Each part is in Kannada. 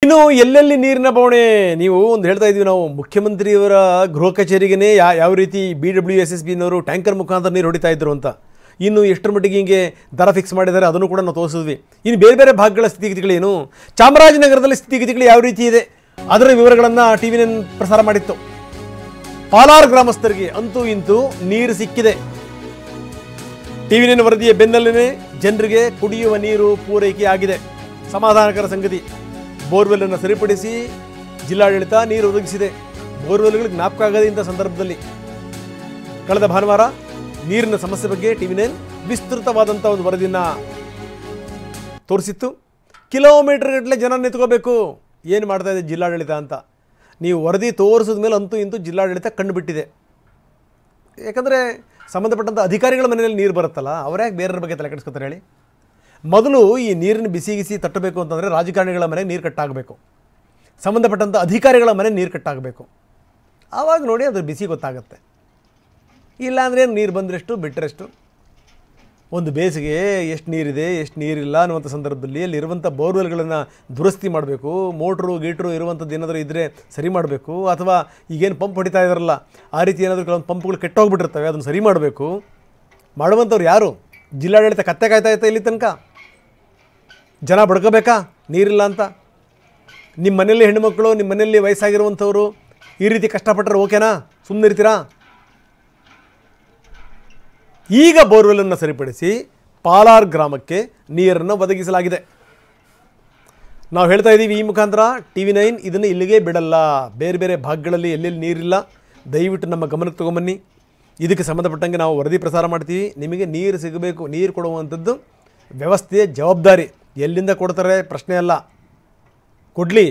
ಇನ್ನು ಎಲ್ಲೆಲ್ಲಿ ನೀರಿನ ಬವಣೆ ನೀವು ಒಂದು ಹೇಳ್ತಾ ಇದ್ದೀವಿ ನಾವು ಮುಖ್ಯಮಂತ್ರಿಯವರ ಗೃಹ ಕಚೇರಿಗೇ ಯಾವ ರೀತಿ BWSSBನವರು ಟ್ಯಾಂಕರ್ ಮುಖಾಂತರ ನೀರು ಹೊಡಿತಾ ಇದ್ರು ಅಂತ ಇನ್ನು ಎಷ್ಟರ ಮಟ್ಟಿಗೆ ಹಿಂಗೆ ದರ ಫಿಕ್ಸ್ ಮಾಡಿದ್ದಾರೆ ಅದನ್ನು ಕೂಡ ನಾವು ತೋರಿಸಿದ್ವಿ. ಇನ್ನು ಬೇರೆ ಬೇರೆ ಭಾಗಗಳ ಸ್ಥಿತಿಗತಿಗಳೇನು, ಚಾಮರಾಜನಗರದಲ್ಲಿ ಸ್ಥಿತಿಗತಿಗಳು ಯಾವ ರೀತಿ ಇದೆ ಅದರ ವಿವರಗಳನ್ನು TV9 ಪ್ರಸಾರ ಮಾಡಿತ್ತು. ಪಾಲಾರ್ ಗ್ರಾಮಸ್ಥರಿಗೆ ಅಂತೂ ಇಂತೂ ನೀರು ಸಿಕ್ಕಿದೆ. TV9 ವರದಿಯ ಬೆನ್ನಲ್ಲೇ ಜನರಿಗೆ ಕುಡಿಯುವ ನೀರು ಪೂರೈಕೆ ಆಗಿದೆ. ಸಮಾಧಾನಕರ ಸಂಗತಿ. ಬೋರ್ವೆಲ್ಲನ್ನು ಸರಿಪಡಿಸಿ ಜಿಲ್ಲಾಡಳಿತ ನೀರು ಒದಗಿಸಿದೆ. ಬೋರ್ವೆಲ್ಗಳಿಗೆ ಜ್ಞಾಪಕ ಆಗದೆ ಇಂಥ ಸಂದರ್ಭದಲ್ಲಿ. ಕಳೆದ ಭಾನುವಾರ ನೀರಿನ ಸಮಸ್ಯೆ ಬಗ್ಗೆ TV9 ವಿಸ್ತೃತವಾದಂಥ ಒಂದು ವರದಿಯನ್ನು ತೋರಿಸಿತ್ತು. ಕಿಲೋಮೀಟರ್ ಗಟ್ಟಲೆ ಜನ ನಿಂತ್ಕೋಬೇಕು, ಏನು ಮಾಡ್ತಾ ಇದೆ ಜಿಲ್ಲಾಡಳಿತ ಅಂತ. ನೀವು ವರದಿ ತೋರಿಸಿದ ಮೇಲೆ ಅಂತೂ ಇಂತೂ ಜಿಲ್ಲಾಡಳಿತ ಕಂಡುಬಿಟ್ಟಿದೆ. ಯಾಕಂದರೆ ಸಂಬಂಧಪಟ್ಟಂಥ ಅಧಿಕಾರಿಗಳ ಮನೆಯಲ್ಲಿ ನೀರು ಬರುತ್ತಲ್ಲ, ಅವರ್ಯಾಕೆ ಬೇರೆಯವ್ರ ಬಗ್ಗೆ ತಲೆ ಕೆಡಿಸ್ಕೊತಾರೆ ಹೇಳಿ. ಮೊದಲು ಈ ನೀರಿನ ಬಿಸಿ ತಟ್ಟಬೇಕು ಅಂತಂದರೆ ರಾಜಕಾರಣಿಗಳ ಮನೆಗೆ ನೀರು ಕಟ್ಟಾಗಬೇಕು, ಸಂಬಂಧಪಟ್ಟಂಥ ಅಧಿಕಾರಿಗಳ ಮನೆಗೆ ನೀರು ಕಟ್ಟಾಗಬೇಕು. ಆವಾಗ ನೋಡಿ ಅದ್ರ ಬಿಸಿ ಗೊತ್ತಾಗುತ್ತೆ. ಇಲ್ಲಾಂದರೆ ನೀರು ಬಂದರೆಷ್ಟು ಬಿಟ್ಟರೆಷ್ಟು. ಒಂದು ಬೇಸಿಗೆ ಎಷ್ಟು ನೀರಿದೆ ಎಷ್ಟು ನೀರಿಲ್ಲ ಅನ್ನುವಂಥ ಸಂದರ್ಭದಲ್ಲಿ ಅಲ್ಲಿರುವಂಥ ಬೋರ್ವೆಲ್ಗಳನ್ನು ದುರಸ್ತಿ ಮಾಡಬೇಕು, ಮೋಟ್ರು ಗೀಟ್ರು ಇರುವಂಥದ್ದು ಏನಾದರೂ ಇದ್ದರೆ ಸರಿ ಮಾಡಬೇಕು, ಅಥವಾ ಈಗೇನು ಪಂಪ್ ಹೊಡಿತಾ ಇದ್ದಾರಲ್ಲ ಆ ರೀತಿ ಏನಾದರೂ ಕೆಲವೊಂದು ಪಂಪ್ಗಳು ಕೆಟ್ಟೋಗ್ಬಿಟ್ಟಿರ್ತವೆ, ಅದನ್ನು ಸರಿ ಮಾಡಬೇಕು. ಮಾಡುವಂಥವ್ರು ಯಾರು? ಜಿಲ್ಲಾಡಳಿತ ಕತ್ತೆ ಕಾಯ್ತಾ ಇತ್ತು ಇಲ್ಲಿ ತನಕ. ಜನ ಬಡ್ಕೋಬೇಕಾ ನೀರಿಲ್ಲ ಅಂತ? ನಿಮ್ಮ ಮನೆಯಲ್ಲಿ ಹೆಣ್ಣುಮಕ್ಕಳು, ನಿಮ್ಮ ಮನೆಯಲ್ಲಿ ವಯಸ್ಸಾಗಿರುವಂಥವ್ರು ಈ ರೀತಿ ಕಷ್ಟಪಟ್ಟರೆ ಓಕೆನಾ? ಸುಮ್ಮನೆ ಇರ್ತೀರಾ? ಈಗ ಬೋರ್ವೆಲ್ಲನ್ನು ಸರಿಪಡಿಸಿ ಪಾಲಾರ್ ಗ್ರಾಮಕ್ಕೆ ನೀರನ್ನು ಒದಗಿಸಲಾಗಿದೆ. ನಾವು ಹೇಳ್ತಾ ಇದ್ದೀವಿ ಈ ಮುಖಾಂತರ TV9 ಇದನ್ನು ಇಲ್ಲಿಗೆ ಬಿಡಲ್ಲ. ಬೇರೆ ಬೇರೆ ಭಾಗಗಳಲ್ಲಿ ಎಲ್ಲೆಲ್ಲಿ ನೀರಿಲ್ಲ ದಯವಿಟ್ಟು ನಮ್ಮ ಗಮನಕ್ಕೆ ತೊಗೊಂಬನ್ನಿ. ಇದಕ್ಕೆ ಸಂಬಂಧಪಟ್ಟಂಗೆ ನಾವು ವರದಿ ಪ್ರಸಾರ ಮಾಡ್ತೀವಿ. ನಿಮಗೆ ನೀರು ಸಿಗಬೇಕು, ನೀರು ಕೊಡುವಂಥದ್ದು ವ್ಯವಸ್ಥೆಯ ಜವಾಬ್ದಾರಿ. ಎಲ್ಲಿಂದ ಕೊಡ್ತಾರೆ ಪ್ರಶ್ನೆ ಅಲ್ಲ, ಕೊಡಲಿ.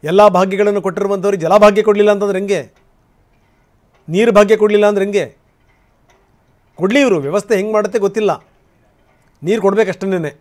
ಎಲ್ಲ ಭಾಗ್ಯಗಳನ್ನು ಕೊಟ್ಟಿರುವಂಥವ್ರಿಗೆ ಜಲಭಾಗ್ಯ ಕೊಡಲಿಲ್ಲ ಅಂತಂದ್ರೆ ಹೆಂಗೆ? ನೀರು ಭಾಗ್ಯ ಕೊಡಲಿಲ್ಲ ಅಂದ್ರೆ ಹೆಂಗೆ? ಕೊಡಲಿ. ಇವರು ವ್ಯವಸ್ಥೆ ಹೆಂಗೆ ಮಾಡುತ್ತೆ ಗೊತ್ತಿಲ್ಲ, ನೀರು ಕೊಡಬೇಕಷ್ಟೇ.